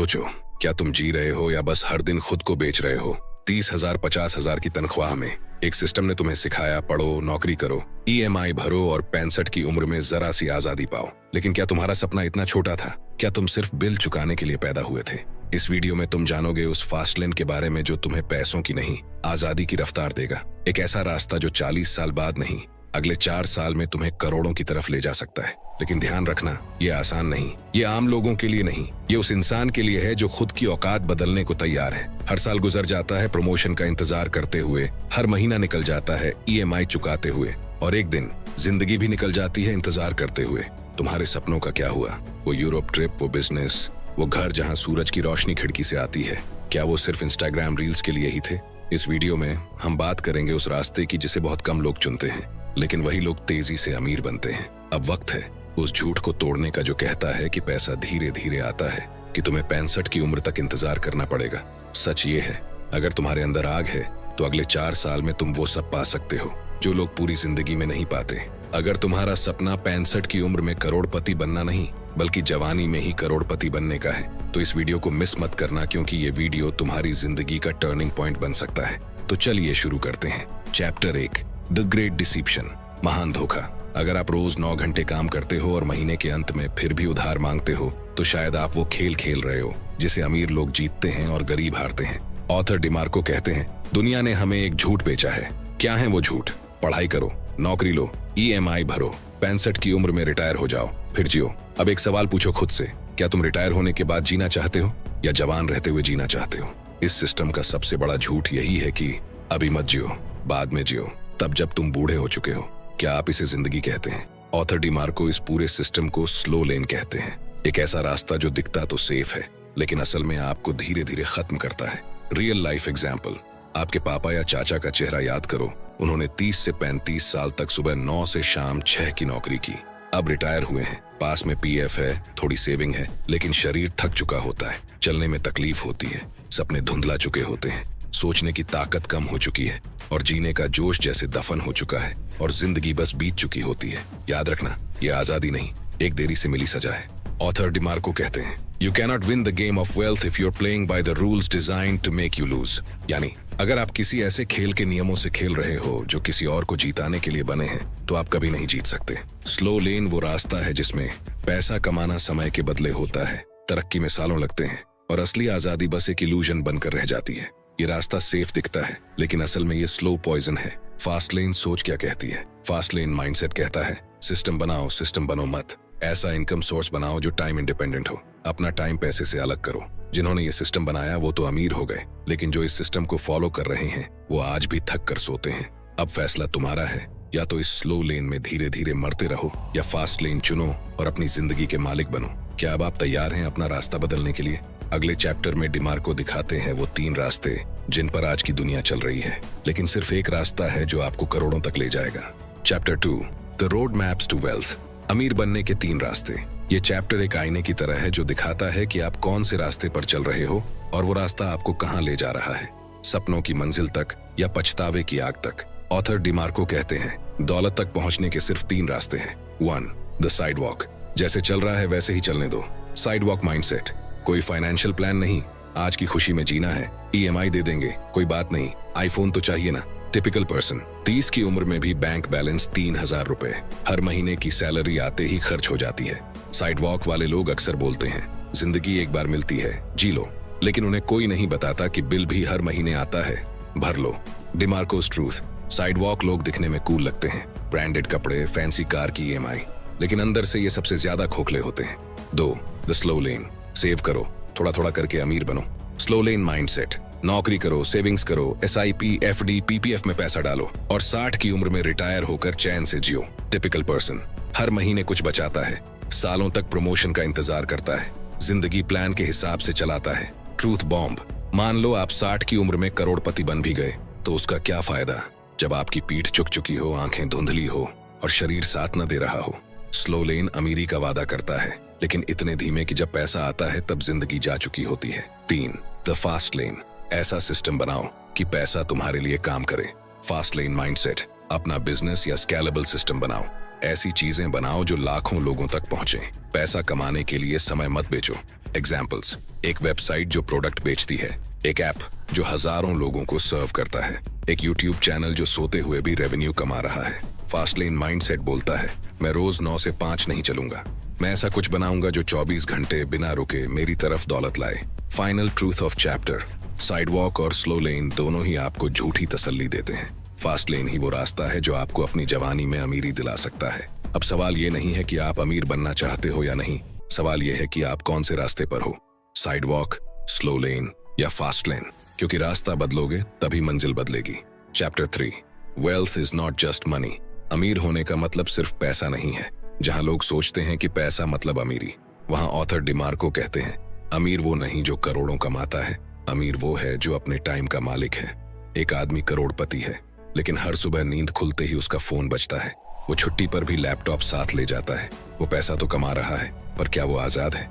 सोचो, क्या तुम जी रहे हो या बस हर दिन खुद को बेच रहे हो? 30,000 50,000 की तनख्वाह में एक सिस्टम ने तुम्हें सिखाया पढ़ो, नौकरी करो, ईएमआई भरो और 65 की उम्र में जरा सी आजादी पाओ। लेकिन क्या तुम्हारा सपना इतना छोटा था? क्या तुम सिर्फ बिल चुकाने के लिए पैदा हुए थे? इस वीडियो में तुम जानोगे उस फास्ट लेन के बारे में जो तुम्हें पैसों की नहीं, आजादी की रफ्तार देगा। एक ऐसा रास्ता जो 40 साल बाद नहीं, अगले 4 साल में तुम्हें करोड़ों की तरफ ले जा सकता है। लेकिन ध्यान रखना, ये आसान नहीं, ये आम लोगों के लिए नहीं, ये उस इंसान के लिए है जो खुद की औकात बदलने को तैयार है। हर साल गुजर जाता है प्रमोशन का इंतजार करते हुए, हर महीना निकल जाता है ईएमआई चुकाते हुए, और एक दिन जिंदगी भी निकल जाती है इंतजार करते हुए। तुम्हारे सपनों का क्या हुआ? वो यूरोप ट्रिप, वो बिजनेस, वो घर जहाँ सूरज की रोशनी खिड़की से आती है, क्या वो सिर्फ इंस्टाग्राम रील्स के लिए ही थे? इस वीडियो में हम बात करेंगे उस रास्ते की जिसे बहुत कम लोग चुनते हैं, लेकिन वही लोग तेजी से अमीर बनते हैं। अब वक्त है उस झूठ को तोड़ने का जो कहता है कि पैसा धीरे धीरे आता है, कि तुम्हें 65 की उम्र तक इंतजार करना पड़ेगा। सच ये है, अगर तुम्हारे अंदर आग है तो अगले 4 साल में तुम वो सब पा सकते हो जो लोग पूरी जिंदगी में नहीं पाते। अगर तुम्हारा सपना 65 की उम्र में करोड़पति बनना नहीं, बल्कि जवानी में ही करोड़पति बनने का है, तो इस वीडियो को मिस मत करना, क्योंकि ये वीडियो तुम्हारी जिंदगी का टर्निंग पॉइंट बन सकता है। तो चलिए शुरू करते हैं। चैप्टर 1, द ग्रेट डिसीप्शन, महान धोखा। अगर आप रोज 9 घंटे काम करते हो और महीने के अंत में फिर भी उधार मांगते हो, तो शायद आप वो खेल खेल रहे हो जिसे अमीर लोग जीतते हैं और गरीब हारते हैं। ऑथर डिमार्को कहते हैं, दुनिया ने हमें एक झूठ बेचा है। क्या है वो झूठ? पढ़ाई करो, नौकरी लो, ईएमआई भरो, 65 की उम्र में रिटायर हो जाओ, फिर जियो। अब एक सवाल पूछो खुद से, क्या तुम रिटायर होने के बाद जीना चाहते हो या जवान रहते हुए जीना चाहते हो? इस सिस्टम का सबसे बड़ा झूठ यही है कि अभी मत जियो, बाद में जियो, तब जब तुम बूढ़े हो चुके हो। क्या आप इसे जिंदगी कहते हैं? ऑथर डिमार्को इस पूरे सिस्टम को स्लो लेन कहते हैं। एक ऐसा रास्ता जो दिखता तो सेफ है, लेकिन असल में आपको धीरे धीरे खत्म करता है। रियल लाइफ एग्जाम्पल, आपके पापा या चाचा का चेहरा याद करो। उन्होंने 30 से 35 साल तक सुबह 9 से शाम 6 की नौकरी की। अब रिटायर हुए हैं, पास में पीएफ है, थोड़ी सेविंग है, लेकिन शरीर थक चुका होता है, चलने में तकलीफ होती है, सपने धुंधला चुके होते हैं, सोचने की ताकत कम हो चुकी है और जीने का जोश जैसे दफन हो चुका है और जिंदगी बस बीत चुकी होती है। याद रखना, ये आजादी नहीं, एक देरी से मिली सजा है। ऑथर डिमार्को कहते हैं, you cannot win the game of wealth if you are playing by the rules designed to make you lose. यानी अगर आप किसी ऐसे खेल के नियमों से खेल रहे हो जो किसी और को जीताने के लिए बने हैं, तो आप कभी नहीं जीत सकते। स्लो लेन वो रास्ता है जिसमें पैसा कमाना समय के बदले होता है, तरक्की में सालों लगते हैं और असली आजादी बस एक इल्यूजन बनकर रह जाती है। ये रास्ता सेफ दिखता है, लेकिन असल में ये स्लो पॉइजन है। फास्ट लेन सोच क्या कहती है? फास्ट लेन माइंडसेट कहता है, सिस्टम बनाओ, सिस्टम बनो मत। ऐसा इनकम सोर्स बनाओ जो टाइम इंडिपेंडेंट हो, अपना टाइम पैसे से अलग करो। जिन्होंने ये सिस्टम बनाया वो तो अमीर हो गए, लेकिन जो इस सिस्टम को फॉलो कर रहे हैं वो आज भी थक कर सोते हैं। अब फैसला तुम्हारा है, या तो इस स्लो लेन में धीरे धीरे मरते रहो या फास्ट लेन चुनो और अपनी जिंदगी के मालिक बनो। क्या अब आप तैयार हैं अपना रास्ता बदलने के लिए? अगले चैप्टर में डिमार्को दिखाते हैं वो 3 रास्ते जिन पर आज की दुनिया चल रही है, लेकिन सिर्फ एक रास्ता है जो आपको करोड़ों तक ले जाएगा। Chapter 2, the road maps to wealth, अमीर बनने के 3 रास्ते। ये चैप्टर एक आईने की तरह है जो दिखाता है कि आप कौन से रास्ते पर चल रहे हो और वो रास्ता आपको कहाँ ले जा रहा है, सपनों की मंजिल तक या पछतावे की आग तक। ऑथर डिमार्को कहते हैं, दौलत तक पहुंचने के सिर्फ 3 रास्ते हैं। 1, द साइड वॉक, जैसे चल रहा है वैसे ही चलने दो। साइड वॉक माइंडसेट, कोई फाइनेंशियल प्लान नहीं, आज की खुशी में जीना है, ईएमआई दे देंगे, कोई बात नहीं, आईफोन तो चाहिए ना। टिपिकल पर्सन, 30 की उम्र में भी बैंक बैलेंस 3000 रुपए, हर महीने की सैलरी आते ही खर्च हो जाती है। साइड वॉक वाले लोग अक्सर बोलते हैं, जिंदगी एक बार मिलती है, जी लो, लेकिन उन्हें कोई नहीं बताता कि बिल भी हर महीने आता है, भर लो। डिमार्कोस ट्रूथ, साइड वॉक लोग दिखने में कूल लगते हैं, ब्रांडेड कपड़े, फैंसी कार की ईएमआई, लेकिन अंदर से ये सबसे ज्यादा खोखले होते हैं। 2, द स्लो लेन, सेव करो, थोड़ा थोड़ा करके अमीर बनो। स्लो लेन माइंडसेट, नौकरी करो, सेविंग्स करो, एसआईपी, एफडी, पीपीएफ में पैसा डालो और 60 की उम्र में रिटायर होकर चैन से जियो। टिपिकल पर्सन, हर महीने कुछ बचाता है, सालों तक प्रमोशन का इंतजार करता है, जिंदगी प्लान के हिसाब से चलाता है। ट्रूथ बॉम्ब, मान लो आप 60 की उम्र में करोड़पति बन भी गए, तो उसका क्या फायदा जब आपकी पीठ झुक चुकी हो, आंखें धुंधली हो और शरीर साथ न दे रहा हो। स्लो लेन अमीरी का वादा करता है, लेकिन इतने धीमे कि जब पैसा आता है तब जिंदगी जा चुकी होती है। 3, द फास्ट लेन, ऐसा सिस्टम बनाओ कि पैसा तुम्हारे लिए काम करे। फास्ट लेन माइंडसेट, अपना बिजनेस या स्केलेबल सिस्टम बनाओ, ऐसी चीजें बनाओ जो लाखों लोगों तक पहुंचे। पैसा कमाने के लिए समय मत बेचो, एग्जाम्पल्स: एक वेबसाइट जो प्रोडक्ट बेचती है, एक ऐप जो हजारों लोगों को सर्व करता है, एक यूट्यूब चैनल जो सोते हुए भी रेवेन्यू कमा रहा है। फास्ट लेन माइंडसेट बोलता है, मैं रोज 9 से 5 नहीं चलूंगा, मैं ऐसा कुछ बनाऊंगा जो 24 घंटे बिना रुके मेरी तरफ दौलत लाए। Final truth of chapter: sidewalk और स्लो लेन दोनों ही आपको झूठी तसल्ली देते हैं। फास्ट लेन ही वो रास्ता है जो आपको अपनी जवानी में अमीरी दिला सकता है। अब सवाल ये नहीं है कि आप अमीर बनना चाहते हो या नहीं, सवाल ये है कि आप कौन से रास्ते पर हो, साइडवॉक, स्लो लेन या फास्ट लेन, क्योंकि रास्ता बदलोगे तभी मंजिल बदलेगी। Chapter 3: wealth is not just money. अमीर होने का मतलब सिर्फ पैसा नहीं है। जहां लोग सोचते हैं कि पैसा मतलब अमीरी, वहां ऑथर डिमार्को कहते हैं, अमीर वो नहीं जो करोड़ों कमाता है, अमीर वो है जो अपने टाइम का मालिक है। एक आदमी करोड़पति है, लेकिन हर सुबह नींद खुलते ही उसका फोन बजता है। वो छुट्टी पर भी लैपटॉप साथ ले जाता है। वो पैसा तो कमा रहा है, पर क्या वो आजाद है?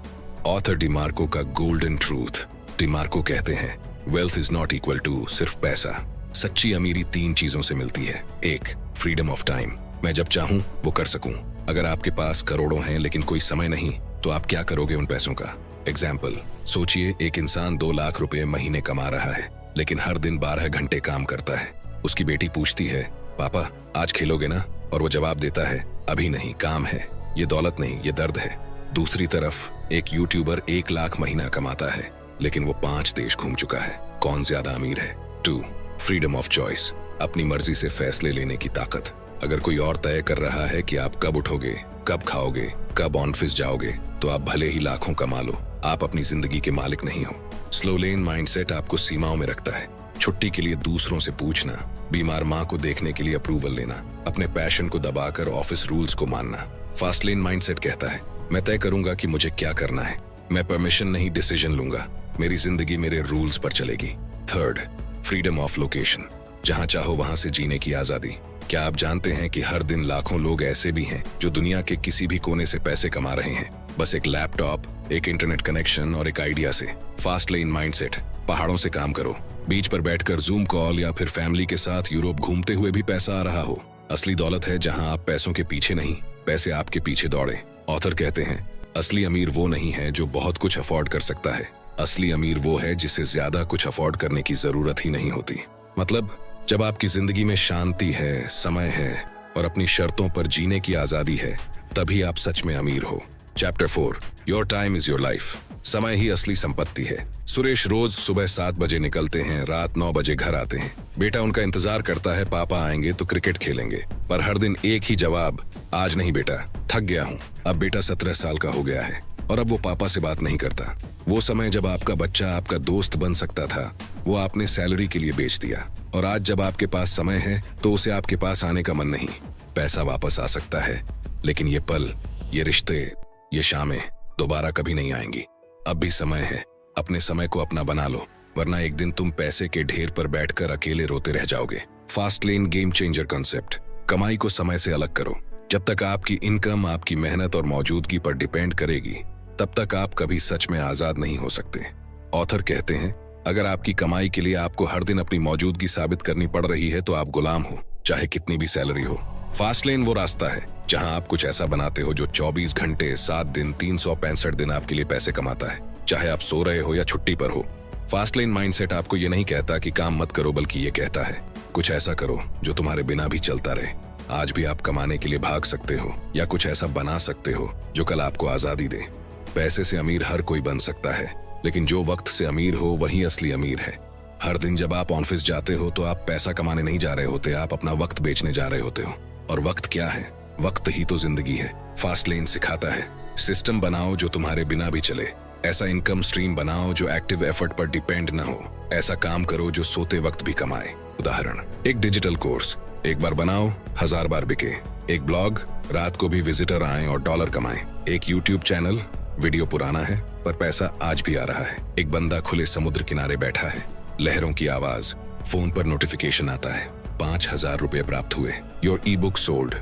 ऑथर डिमार्को का गोल्डन ट्रूथ। डिमार्को कहते हैं, wealth is not equal to सिर्फ पैसा। सच्ची अमीरी 3 चीजों से मिलती है। 1, फ्रीडम ऑफ टाइम, मैं जब चाहूं वो कर सकूं। अगर आपके पास करोड़ों हैं लेकिन कोई समय नहीं, तो आप क्या करोगे उन पैसों का? एग्जाम्पल: सोचिए, एक इंसान 2 लाख रुपए महीने कमा रहा है, लेकिन हर दिन 12 घंटे काम करता है। उसकी बेटी पूछती है, पापा आज खेलोगे ना? और वो जवाब देता है, अभी नहीं, काम है। ये दौलत नहीं, ये दर्द है। दूसरी तरफ एक यूट्यूबर 1 लाख महीना कमाता है, लेकिन वो 5 देश घूम चुका है। कौन ज्यादा अमीर है? 2, फ्रीडम ऑफ चॉइस, अपनी मर्जी से फैसले लेने की ताकत। अगर कोई और तय कर रहा है कि आप कब उठोगे, कब खाओगे, कब ऑफिस जाओगे, तो आप भले ही लाखों कमा लो, आप अपनी जिंदगी के मालिक नहीं हो। स्लो लेन माइंडसेट आपको सीमाओं में रखता है। छुट्टी के लिए दूसरों से पूछना, बीमार माँ को देखने के लिए अप्रूवल लेना, अपने पैशन को दबाकर ऑफिस रूल्स को मानना। फास्ट लेन माइंडसेट कहता है, मैं तय करूंगा कि मुझे क्या करना है, मैं परमिशन नहीं डिसीजन लूंगा, मेरी जिंदगी मेरे रूल्स पर चलेगी। 3, फ्रीडम ऑफ लोकेशन, जहां चाहो वहां से जीने की आजादी। क्या आप जानते हैं कि हर दिन लाखों लोग ऐसे भी हैं जो दुनिया के किसी भी कोने से पैसे कमा रहे हैं, बस एक लैपटॉप, एक इंटरनेट कनेक्शन और एक आइडिया से। फास्ट लेन माइंडसेट: पहाड़ों से काम करो, बीच पर बैठकर जूम कॉल या फिर फैमिली के साथ यूरोप घूमते हुए भी पैसा आ रहा हो। असली दौलत है जहां आप पैसों के पीछे नहीं, पैसे आपके पीछे दौड़े। ऑथर कहते हैं, असली अमीर वो नहीं है जो बहुत कुछ अफोर्ड कर सकता है, असली अमीर वो है जिसे ज्यादा कुछ अफोर्ड करने की जरूरत ही नहीं होती। मतलब जब आपकी जिंदगी में शांति है, समय है और अपनी शर्तों पर जीने की आजादी है, तभी आप सच में अमीर हो। Chapter 4: your time is your life. समय ही असली संपत्ति है। सुरेश रोज सुबह 7 बजे निकलते हैं, रात 9 बजे घर आते हैं। बेटा उनका इंतजार करता है, पापा आएंगे तो क्रिकेट खेलेंगे, पर हर दिन एक ही जवाब, आज नहीं बेटा, थक गया हूँ। अब बेटा 17 साल का हो गया है और अब वो पापा से बात नहीं करता। वो समय जब आपका बच्चा आपका दोस्त बन सकता था, वो आपने सैलरी के लिए बेच दिया। और आज जब आपके पास समय है तो उसे आपके पास आने का मन नहीं। पैसा वापस आ सकता है, लेकिन ये पल, ये रिश्ते, ये शामें दोबारा कभी नहीं आएंगी। अब भी समय है, अपने समय को अपना बना लो, वरना एक दिन तुम पैसे के ढेर पर बैठकर अकेले रोते रह जाओगे। Fast lane game changer concept: कमाई को समय से अलग करो। जब तक आपकी इनकम आपकी मेहनत और मौजूदगी पर डिपेंड करेगी, तब तक आप कभी सच में आजाद नहीं हो सकते। ऑथर कहते हैं, अगर आपकी कमाई के लिए आपको हर दिन अपनी मौजूदगी साबित करनी पड़ रही है, तो आप गुलाम हो, चाहे कितनी भी सैलरी हो। फास्ट लेन वो रास्ता है जहां आप कुछ ऐसा बनाते हो जो 24 घंटे 7 दिन 365 दिन आपके लिए पैसे कमाता है, चाहे आप सो रहे हो या छुट्टी पर हो। फास्ट लेन माइंडसेट आपको ये नहीं कहता कि काम मत करो, बल्कि ये कहता है, कुछ ऐसा करो जो तुम्हारे बिना भी चलता रहे। आज भी आप कमाने के लिए भाग सकते हो या कुछ ऐसा बना सकते हो जो कल आपको आजादी दे। पैसे से अमीर हर कोई बन सकता है, लेकिन जो वक्त से अमीर हो वही असली अमीर है। हर दिन जब आप ऑफिस जाते हो तो आप पैसा कमाने नहीं जा रहे होते, आप अपना वक्त बेचने जा रहे होते हो। और वक्त क्या है? वक्त ही तो जिंदगी है। फास्ट लेन सिखाता है, सिस्टम बनाओ जो तुम्हारे बिना भी चले, ऐसा इनकम स्ट्रीम बनाओ जो एक्टिव एफर्ट पर डिपेंड न हो, ऐसा काम करो जो सोते वक्त भी कमाए। उदाहरण, एक डिजिटल कोर्स, एक बार बनाओ 1000 बार बिके। एक ब्लॉग, रात को भी विजिटर आए और डॉलर कमाए। एक यूट्यूब चैनल, वीडियो पुराना है पर पैसा आज भी आ रहा है। एक बंदा खुले समुद्र किनारे बैठा है, लहरों की आवाज, फोन पर नोटिफिकेशन आता है, 5000 रुपए प्राप्त हुए। Your E book sold.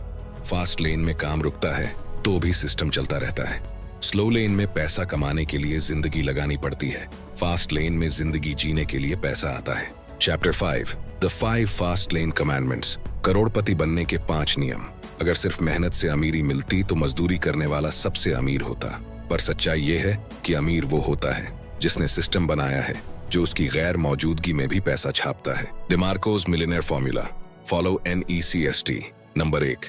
Fast lane में काम रुकता है तो भी सिस्टम चलता रहता है। स्लो लेन में पैसा कमाने के लिए जिंदगी लगानी पड़ती है, फास्ट लेन में जिंदगी जीने के लिए पैसा आता है। Chapter 5: the 5 fast lane commandments. करोड़पति बनने के 5 नियम। अगर सिर्फ मेहनत से अमीरी मिलती तो मजदूरी करने वाला सबसे अमीर होता। पर सच्चाई ये है कि अमीर वो होता है जिसने सिस्टम बनाया है जो उसकी गैर मौजूदगी में भी पैसा छापता है। DeMarco's millionaire formula. Follow NECST। Number 1,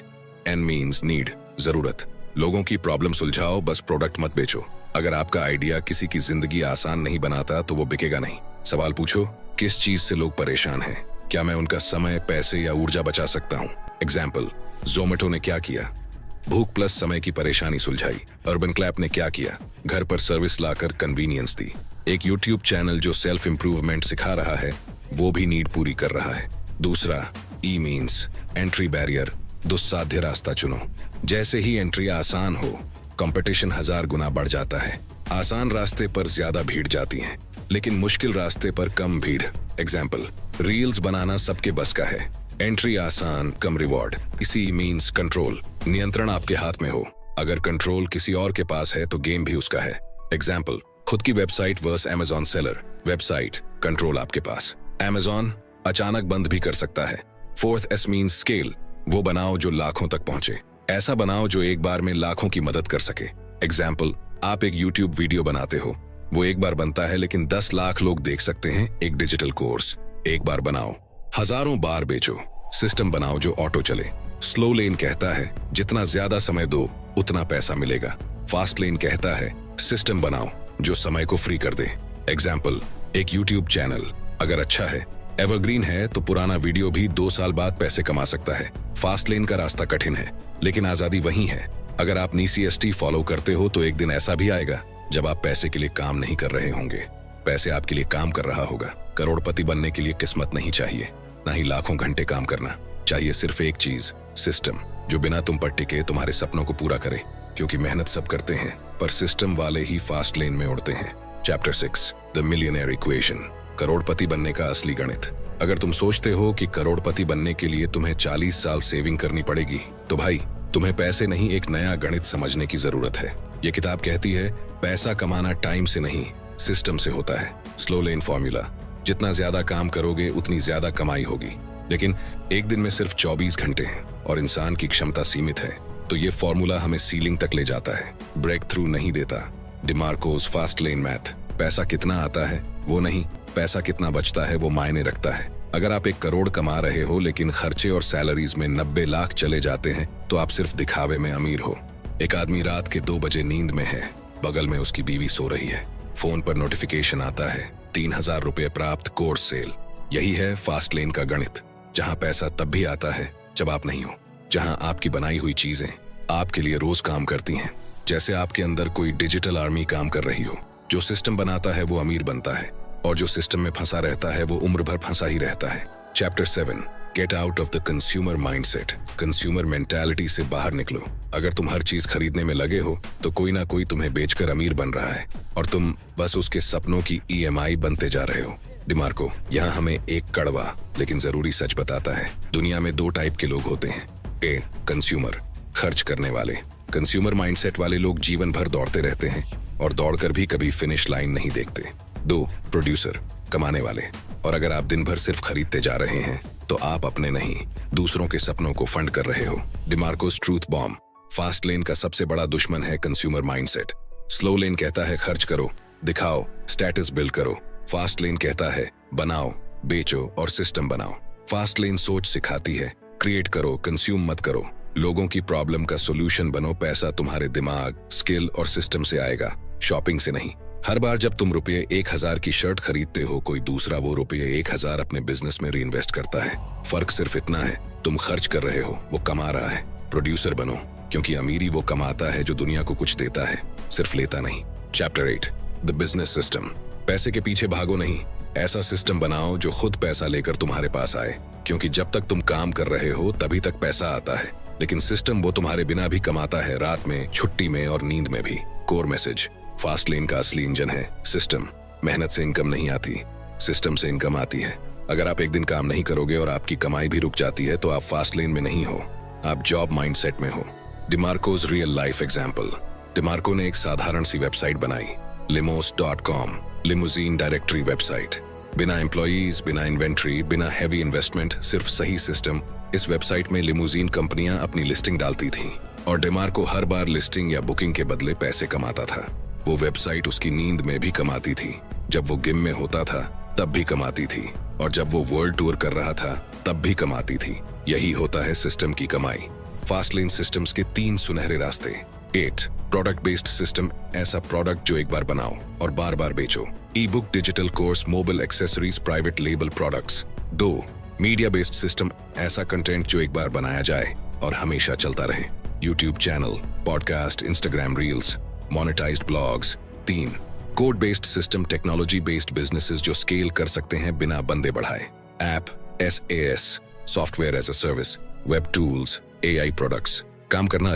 N means need, जरूरत। लोगों की प्रॉब्लम सुलझाओ, बस प्रोडक्ट मत बेचो। अगर आपका आइडिया किसी की जिंदगी आसान नहीं बनाता तो वो बिकेगा नहीं। सवाल पूछो, किस चीज से लोग परेशान हैं? क्या मैं उनका समय, पैसे या ऊर्जा बचा सकता हूँ? एग्जाम्पल, जोमेटो ने क्या किया? भूख प्लस समय की परेशानी सुलझाई। अर्बन क्लैप ने क्या किया? घर पर सर्विस लाकर कन्वीनियंस दी। एक यूट्यूब चैनल जो सेल्फ इंप्रूवमेंट सिखा रहा है वो भी नीड पूरी कर रहा है। दूसरा, E मीन्स एंट्री बैरियर, दुस्साध्य रास्ता चुनो। जैसे ही एंट्री आसान हो, कंपटीशन 1000 गुना बढ़ जाता है। आसान रास्ते पर ज्यादा भीड़ जाती है, लेकिन मुश्किल रास्ते पर कम भीड़। एग्जाम्पल, रील्स बनाना सबके बस का है। एंट्री आसान, कम रिवॉर्ड। इसी मीन्स कंट्रोल, नियंत्रण आपके हाथ में हो। अगर कंट्रोल किसी और के पास है तो गेम भी उसका है। एग्जाम्पल, खुद की website versus Amazon seller. Website, control आपके पास। Amazon अचानक बंद भी कर सकता है। फोर्थ S मीन्स स्केल, वो बनाओ जो लाखों तक पहुंचे। ऐसा बनाओ जो एक बार में लाखों की मदद कर सके। एग्जाम्पल, आप एक YouTube वीडियो बनाते हो, वो एक बार बनता है लेकिन 10 लाख लोग देख सकते हैं। एक डिजिटल कोर्स, एक बार बनाओ, हजारों बार बेचो। सिस्टम बनाओ जो ऑटो चले। स्लो लेन कहता है जितना ज्यादा समय दो उतना पैसा मिलेगा। फास्ट लेन कहता है सिस्टम बनाओ जो समय को फ्री कर दे। एग्जाम्पल, एक यूट्यूब चैनल अगर अच्छा है, एवरग्रीन है, तो पुराना वीडियो भी 2 साल बाद पैसे कमा सकता है। फास्ट लेन का रास्ता कठिन है, लेकिन आजादी वही है। अगर आप NECST फॉलो करते हो तो एक दिन ऐसा भी आएगा जब आप पैसे के लिए काम नहीं कर रहे होंगे, पैसे आपके लिए काम कर रहा होगा। करोड़पति बनने के लिए किस्मत नहीं चाहिए, ना ही लाखों घंटे काम करना चाहिए। सिर्फ एक चीज, सिस्टम, जो बिना तुम पर टिके तुम्हारे सपनों को पूरा करे। क्योंकि मेहनत सब करते हैं, पर सिस्टम वाले ही फास्ट लेन में उड़ते हैं। Chapter 6, the millionaire equation. करोड़पति बनने का असली गणित। अगर तुम सोचते हो कि करोड़पति बनने के लिए तुम्हें 40 साल सेविंग करनी पड़ेगी, तो भाई तुम्हें पैसे नहीं, एक नया गणित समझने की जरूरत है। ये किताब कहती है पैसा कमाना टाइम से नहीं, सिस्टम से होता है। स्लो लेन फॉर्मूला, जितना ज्यादा काम करोगे उतनी ज्यादा कमाई होगी। लेकिन एक दिन में सिर्फ 24 घंटे हैं और इंसान की क्षमता सीमित है, तो ये फॉर्मूला हमें सीलिंग तक ले जाता है, ब्रेक थ्रू नहीं देता। डिमार्कोस फास्ट लेन मैथ। पैसा कितना आता है वो नहीं, पैसा कितना बचता है वो मायने रखता है। अगर आप 1 करोड़ कमा रहे हो लेकिन खर्चे और सैलरीज में 90 लाख चले जाते हैं तो आप सिर्फ दिखावे में अमीर हो। एक आदमी रात के 2 बजे नींद में है, बगल में उसकी बीवी सो रही है। फोन पर नोटिफिकेशन आता है, 3000 रुपए प्राप्त, कोर्स सेल। यही है फास्ट लेन का गणित, जहां पैसा तब भी आता है जब आप नहीं हो, जहां आपकी बनाई हुई चीजें आपके लिए रोज काम करती हैं। जैसे आपके अंदर कोई डिजिटल आर्मी काम कर रही हो। जो सिस्टम बनाता है वो अमीर बनता है, और जो सिस्टम में फंसा रहता है वो उम्र भर फंसा ही रहता है। Chapter 7, get out of the consumer mindset. Consumer mentality से बाहर निकलो। अगर तुम हर चीज खरीदने में लगे हो तो कोई ना कोई तुम्हें बेचकर अमीर बन रहा है और तुम बस उसके सपनों की EMI बनते जा रहे हो। डिमार्को यहाँ हमें एक कड़वा लेकिन जरूरी सच बताता है। दुनिया में 2 टाइप के लोग होते हैं। ए, कंज्यूमर, खर्च करने वाले। कंज्यूमर माइंडसेट वाले लोग जीवन भर दौड़ते रहते हैं और दौड़कर भी कभी फिनिश लाइन नहीं देखते। 2, प्रोड्यूसर, कमाने वाले। और अगर आप दिन भर सिर्फ खरीदते जा रहे हैं तो आप अपने नहीं, दूसरों के सपनों को फंड कर रहे हो। डिमार्कोस ट्रूथ बॉम्ब। फास्ट लेन का सबसे बड़ा दुश्मन है कंज्यूमर माइंडसेट। स्लो लेन कहता है खर्च करो, दिखाओ, स्टेटस बिल्ड करो। फास्ट लेन कहता है बनाओ, बेचो और सिस्टम बनाओ। फास्ट लेन सोच सिखाती है क्रिएट करो, कंज्यूम मत करो। लोगों की प्रॉब्लम का सोल्यूशन बनो। पैसा तुम्हारे दिमाग, स्किल और सिस्टम से आएगा, शॉपिंग से नहीं। हर बार जब तुम रुपये 1000 की शर्ट खरीदते हो, कोई दूसरा वो रुपये 1000 अपने बिजनेस में रीइन्वेस्ट करता है। फर्क सिर्फ इतना है, तुम खर्च कर रहे हो, वो कमा रहा है। प्रोड्यूसर बनो, क्योंकि अमीरी वो कमाता है जो दुनिया को कुछ देता है, सिर्फ लेता नहीं। Chapter 8, the business system. पैसे के पीछे भागो नहीं, ऐसा सिस्टम बनाओ जो खुद पैसा लेकर तुम्हारे पास आए। क्योंकि जब तक तुम काम कर रहे हो तभी तक पैसा आता है, लेकिन सिस्टम वो तुम्हारे बिना भी कमाता है, रात में, छुट्टी में और नींद में भी। कोर मैसेज, फास्ट लेन का असली इंजन है सिस्टम। मेहनत से इनकम नहीं आती, सिस्टम से इनकम आती है। अगर आप एक दिन काम नहीं करोगे और आपकी कमाई भी रुक जाती है तो आप फास्ट लेन में नहीं हो, आप जॉब माइंडसेट में हो। डिमार्कोस रियल लाइफ एग्जाम्पल। डिमार्को ने एक साधारण सी वेबसाइट बनाई, limos.com, लिमोजीन डायरेक्टरी वेबसाइट। बिना एम्प्लॉयज, बिना इन्वेंट्री, बिना हैवी इन्वेस्टमेंट, सिर्फ सही सिस्टम। इस वेबसाइट में लिमोजीन कंपनियां अपनी लिस्टिंग डालती थीं। और डेमार्को हर बार लिस्टिंग या बुकिंग के बदले पैसे कमाता था। वो वेबसाइट उसकी नींद में भी कमाती थी, जब वो गेम में होता था तब भी कमाती थी, और जब वो वर्ल्ड टूर कर रहा था तब भी कमाती थी। यही होता है सिस्टम की कमाई। फास्टलेन सिस्टम्स के 3 सुनहरे रास्ते। 8 प्रोडक्ट बेस्ड सिस्टम, ऐसा प्रोडक्ट जो एक बार बनाओ और बार बार बेचो। Ebook, digital course, mobile accessories, private label products. 2 media based system, ऐसा कंटेंट जो एक बार बनाया जाए और हमेशा चलता रहे। YouTube channel, podcast, Instagram reels, monetised blogs. 3 code based system, technology based businesses जो स्केल कर सकते हैं बिना बंदे बढ़ाए। App, SaaS, software as a service, web tools, AI products. काम करना